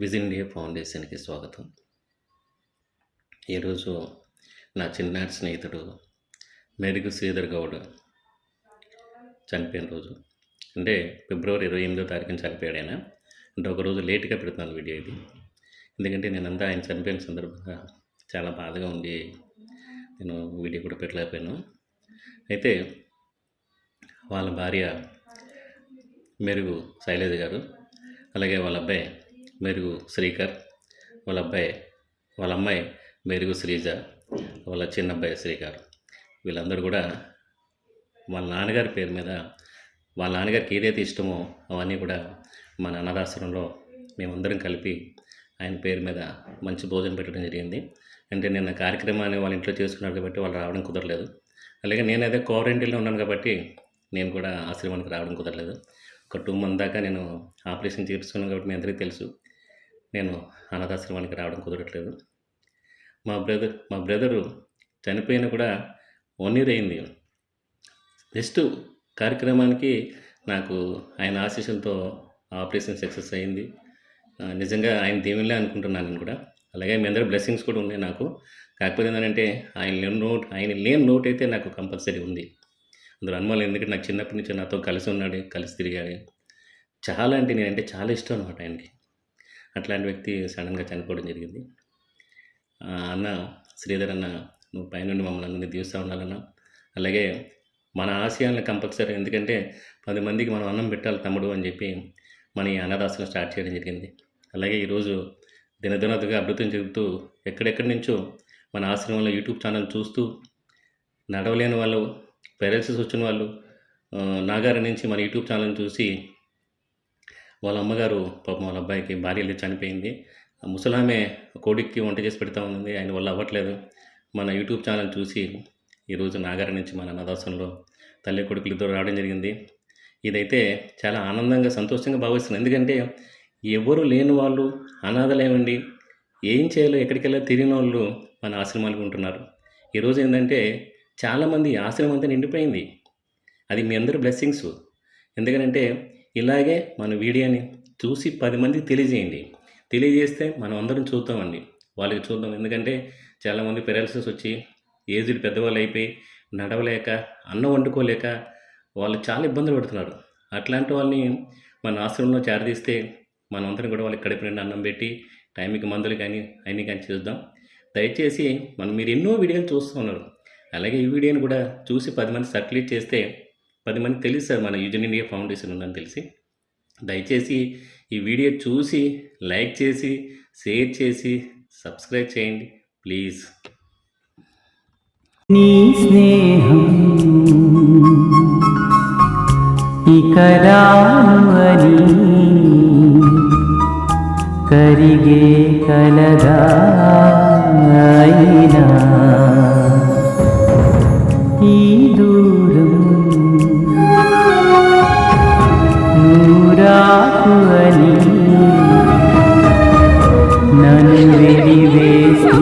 విజ్ India ఫౌండేషన్కి స్వాగతం. ఈరోజు నా చిన్నాటి స్నేహితుడు మెరుగు శ్రీధర్ గౌడ్ చనిపోయిన రోజు. అంటే ఫిబ్రవరి 28వ తారీఖున చనిపోయాడు ఆయన. అంటే ఒకరోజు లేట్గా పెడుతున్నాను వీడియో ఇది, ఎందుకంటే నేనంతా ఆయన చనిపోయిన సందర్భంగా చాలా బాధగా ఉండి నేను వీడియో కూడా పెట్టలేకపోయాను. అయితే వాళ్ళ భార్య మెరుగు శైలజ గారు, అలాగే వాళ్ళ అబ్బాయి మెరుగు శ్రీకర్, వాళ్ళ అమ్మాయి మెరుగు శ్రీజ, వాళ్ళ చిన్న అబ్బాయి శ్రీకర్, వీళ్ళందరూ కూడా వాళ్ళ నాన్నగారి పేరు మీద వాళ్ళ నాన్నగారికి ఏదైతే ఇష్టమో అవన్నీ కూడా మన అనాథాశ్రమంలో మేమందరం కలిపి ఆయన పేరు మీద మంచి భోజనం పెట్టడం జరిగింది. అంటే నిన్న కార్యక్రమాన్ని వాళ్ళ ఇంట్లో చేసుకున్నారు కాబట్టి వాళ్ళు రావడం కుదరలేదు. అలాగే నేనైతే క్వారంటైన్లో ఉన్నాను కాబట్టి నేను కూడా ఆశ్రమానికి రావడం కుదరలేదు. ఒక 2 months దాకా నేను ఆపరేషన్ చేయించుకున్నాను కాబట్టి మీ అందరికీ తెలుసు నేను అనాథాశ్రమానికి రావడం కుదరట్లేదు. మా బ్రదరు చనిపోయిన కూడా 1 year అయింది. జస్ట్ కార్యక్రమానికి నాకు ఆయన ఆశీస్సులతో ఆపరేషన్ సక్సెస్ అయింది. నిజంగా ఆయన దేవుళ్ళే అనుకుంటున్నాను నేను కూడా. అలాగే మీ అందరి బ్లెస్సింగ్స్ కూడా ఉన్నాయి నాకు. కాకపోతే ఏంటంటే ఆయన లేని నోట్ అయితే నాకు కంపల్సరీ ఉంది. అందులో అనుమానం, ఎందుకంటే నాకు చిన్నప్పటి నుంచి నాతో కలిసి ఉన్నాడు, కలిసి తిరిగాడు. చాలా అంటే నేనంటే చాలా ఇష్టం అనమాట ఆయనకి. అట్లాంటి వ్యక్తి సడన్గా చనిపోవడం జరిగింది. అన్న శ్రీధర్ అన్న, నువ్వు పైనుండి మమ్మల్ని అందరినీ దీవిస్తూ ఉండాలన్నా. అలాగే మన ఆశయాలను కంపల్సరీ, ఎందుకంటే 10 మందికి మనం అన్నం పెట్టాలి తమ్ముడు అని చెప్పి మన ఈ అనాథాశ్రమం స్టార్ట్ చేయడం జరిగింది. అలాగే ఈరోజు దినదినదిగా అభివృద్ధి చెబుతూ ఎక్కడెక్కడి నుంచో మన ఆశ్రమంలో యూట్యూబ్ ఛానల్ చూస్తూ నడవలేని వాళ్ళు, పెరాలసిస్ వచ్చిన వాళ్ళు నాగారి నుంచి మన యూట్యూబ్ ఛానల్ చూసి వాళ్ళ అమ్మగారు పాపం వాళ్ళ అబ్బాయికి భార్య చనిపోయింది, ముసలామె కోడికి వంట చేసి పెడతా ఉంది, ఆయన వల్ల అవ్వట్లేదు. మన యూట్యూబ్ ఛానల్ చూసి ఈరోజు నాగారి నుంచి మన అనాథాశ్రమంలో తల్లి కొడుకులు ఇద్దరు రావడం జరిగింది. ఇదైతే చాలా ఆనందంగా సంతోషంగా భావిస్తున్నాను. ఎందుకంటే ఎవరు లేని వాళ్ళు, అనాథలేమండి, ఏం చేయాలో ఎక్కడికి వెళ్ళాలో తెలియని వాళ్ళు మన ఆశ్రమాలకు ఉంటున్నారు. ఈరోజు ఏంటంటే చాలామంది ఆశ్రమం అంతా నిండిపోయింది. అది మీ అందరూ బ్లెస్సింగ్స్. ఎందుకంటే ఇలాగే మన వీడియోని చూసి 10 మందికి తెలియజేస్తే మనం అందరం చూద్దామండి, వాళ్ళకి చూద్దాం. ఎందుకంటే చాలామంది పెరాలసిస్ వచ్చి ఏజ్డ్ పెద్దవాళ్ళు అయిపోయి నడవలేక, అన్నం వండుకోలేక వాళ్ళు చాలా ఇబ్బందులు పడుతున్నారు. అట్లాంటి వాళ్ళని మన ఆశ్రమంలో చేరదీస్తే మనం అందరం కూడా వాళ్ళకి కడుపు నిండా అన్నం పెట్టి టైంకి మందులు కానీ అన్నీ కానీ చూద్దాం. దయచేసి మీరు ఎన్నో వీడియోలు చూస్తూ ఉన్నారు. అలాగే ఈ వీడియోని కూడా చూసి 10 మంది సర్క్యులేట్ చేస్తే 10 మందికి తెలుస్తుంది మన విజ్ ఇండియా ఫౌండేషన్ ఉందని తెలిసి. దయచేసి ఈ వీడియో చూసి లైక్ చేసి, షేర్ చేసి, సబ్స్క్రైబ్ చేయండి ప్లీజ్. నీ స్నేహం ఇక రానువని కరిగే కలగా అయినా ఈ దూరం నూరాకు అని నన్ను వెలివేస్తూ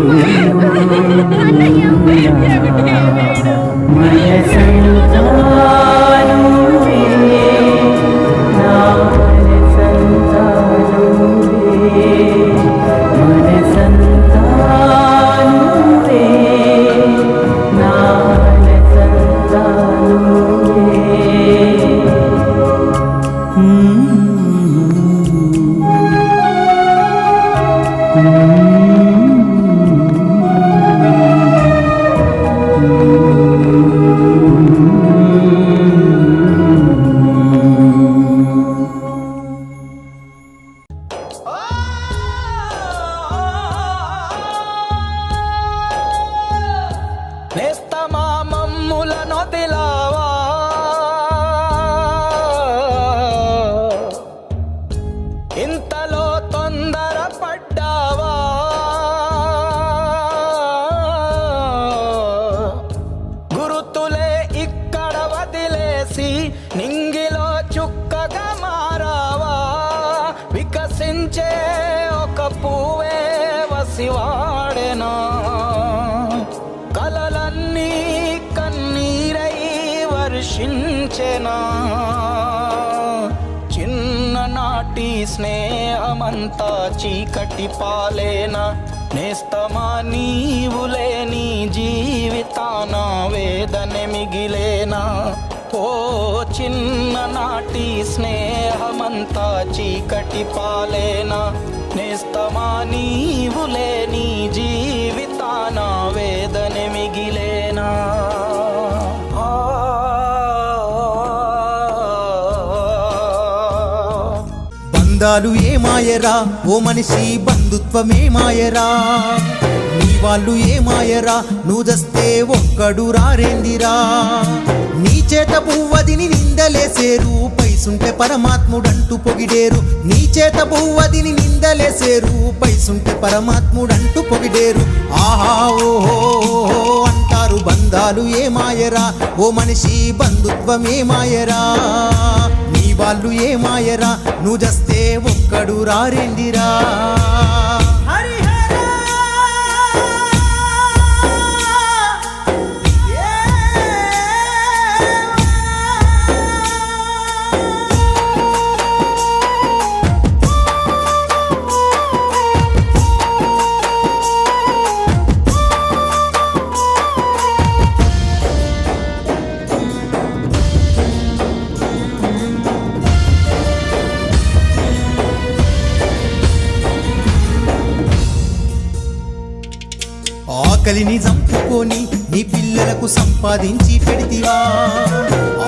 నేస్తమా మమ్ములను తిలావా, ఇంతలో తొందర పడ్డావా, గురుతులే ఇక్కడ వదిలేసి నింగిలో చుక్కగా మారావా, వికసించే ఒక పువ్వే వసివాడెనా, కలలన్నీ కన్నీరై వర్షించెనా, చిన్ననాటి స్నేహమంతా చీకటి పాలేనా నేస్తమా నీవు లేని జీవితాన వేదన మిగిలేనా ఓ చిన్ననాటి స్నేహమంతా చీకటి పాలేనా నేస్తమా నీవు లేని జీవితాన వేదన మిగిలేనా బంధాలు ఏమాయరా ఓ మనిషి బంధుత్వమే మాయరా నీ వాళ్ళు ఏమాయరా నువ్వు దస్తే ఒక్కడు రారేందిరా నీ చేత పువ్వదిని నిందలేసేరు పైసుంటే పరమాత్ముడంటూ పొగిడేరు నీ చేత పువ్వదిని నిందలేసేరు పైసుంటే పరమాత్ముడంటూ పొగిడేరు ఆహా ఓహో అంటారు బంధాలు ఏమాయరా ఓ మనిషి బంధుత్వమే మాయరా నీ వాళ్ళు ఏమాయరా నువ్వు జస్తే ఒక్కడు రారేందిరా ఆకలిని చంపుకొని నీ పిల్లలకు సంపాదించి పెడితివా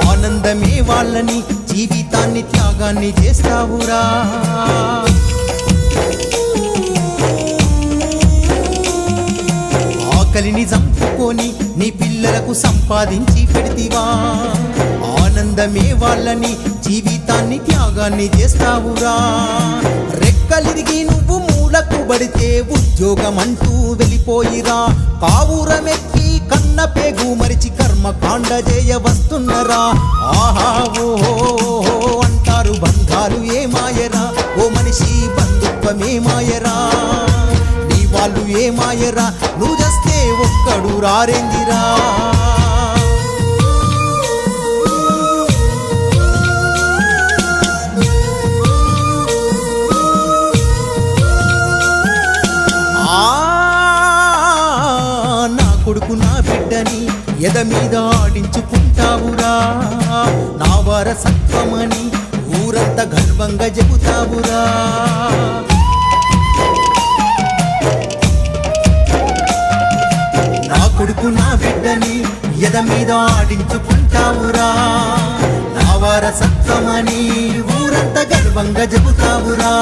ఆనందమే వాళ్ళని జీవితాన్ని త్యాగాన్ని చేస్తావురా ఆకలిని చంపుకొని నీ పిల్లలకు సంపాదించి పెడితివా ఆనందమే వాళ్ళని జీవితాన్ని త్యాగాన్ని చేస్తావురా రెక్కలిరిగి నువ్వు మూలకు పడితే ఉద్యోగం అంటూ వెళ్ళిపోయిరా కావురమెక్కి కన్న పేగు మరిచి కర్మకాండ చేయ వస్తున్నరా ఆహా ఓహో అంటారు బంధాలు ఏమాయరా ఓ మనిషి బంధుత్వమే మాయరా నీ వాళ్ళు ఏమాయరా నువ్వు చేస్తే ఒక్కడు రారేందిరా కొడుకు నా బిడ్డని ఎద మీద ఆడించుకుంటావురా నా వారసత్వమని ఊరంతా గర్వంగా చెబుతావురా నా కొడుకు నా బిడ్డని ఎద మీద ఆడించుకుంటావురా నా వారసత్వమని ఊరంతా గర్వంగా చెబుతావురా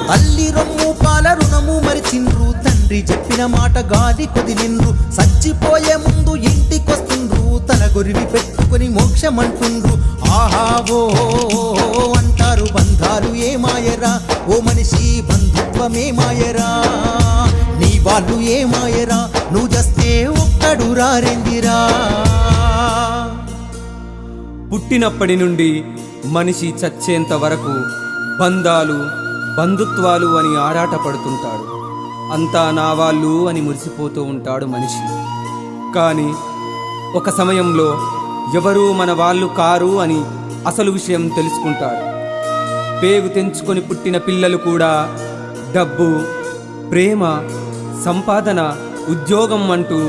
తల్లి రొమ్ము పాల రుణము మరిచిండ్రు తండ్రి చెప్పిన మాట గాలి కొదిలిండ్రు చచ్చిపోయే ముందు ఇంటికొస్తుండ్రు తల గొరివి పెట్టుకుని మోక్షమంటుండ్రు ఆహా ఓ అంటారు బంధాలు ఏమాయరా ఓ మనిషి బంధుత్వమే మాయరా నీ వాళ్ళు ఏమాయరా నువ్వు చేస్తే ఒక్కడు రారేందిరా పుట్టినప్పటి నుండి మనిషి చచ్చేంత వరకు బంధాలు బంధుత్వాలు అని ఆరాటపడుతుంటాడు అంతా నా వాళ్ళు అని మురిసిపోతూ ఉంటాడు మనిషి కానీ ఒక సమయంలో ఎవరూ మన వాళ్ళు కారు అని అసలు విషయం తెలుసుకుంటాడు పేగు తెంచుకొని పుట్టిన పిల్లలు కూడా డబ్బు ప్రేమ సంపాదన ఉద్యోగం అంటూ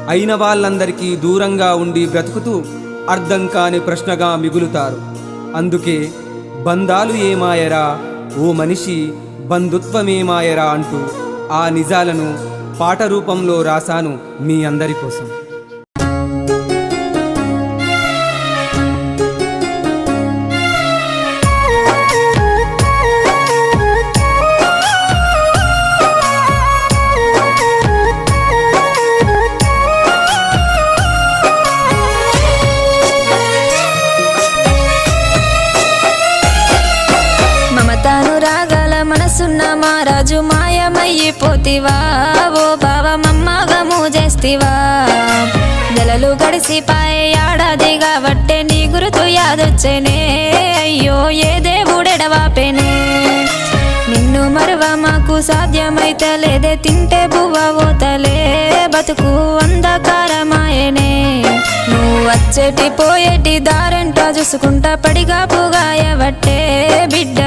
అయిన వాళ్ళందరికీ దూరంగా ఉండి బ్రతుకుతూ అర్థం కాని ప్రశ్నగా మిగులుతారు అందుకే బంధాలు ఏమాయరా ఓ మనిషి బంధుత్వమేమాయరా అంటూ ఆ నిజాలను పాట రూపంలో రాశాను మీ అందరి కోసం. మనసున్న మారాజు మాయమయ్యిపోతివా ఓ బావ మమ్మగము చేస్తివా నెలలు గడిసిపాయే ఏడాది కాబట్టే నీ గురుతు యాదొచ్చేనే అయ్యో ఏ దేవుడెడవాపేనే నిన్ను మరువ మాకు సాధ్యమైతే లేదే తింటే బువ్వ పోతలే బతుకు అంధకారమాయనే నువ్వు వచ్చేటి పోయేటి దారంటా చూసుకుంటా పడిగా పుగాయబట్టే బిడ్డ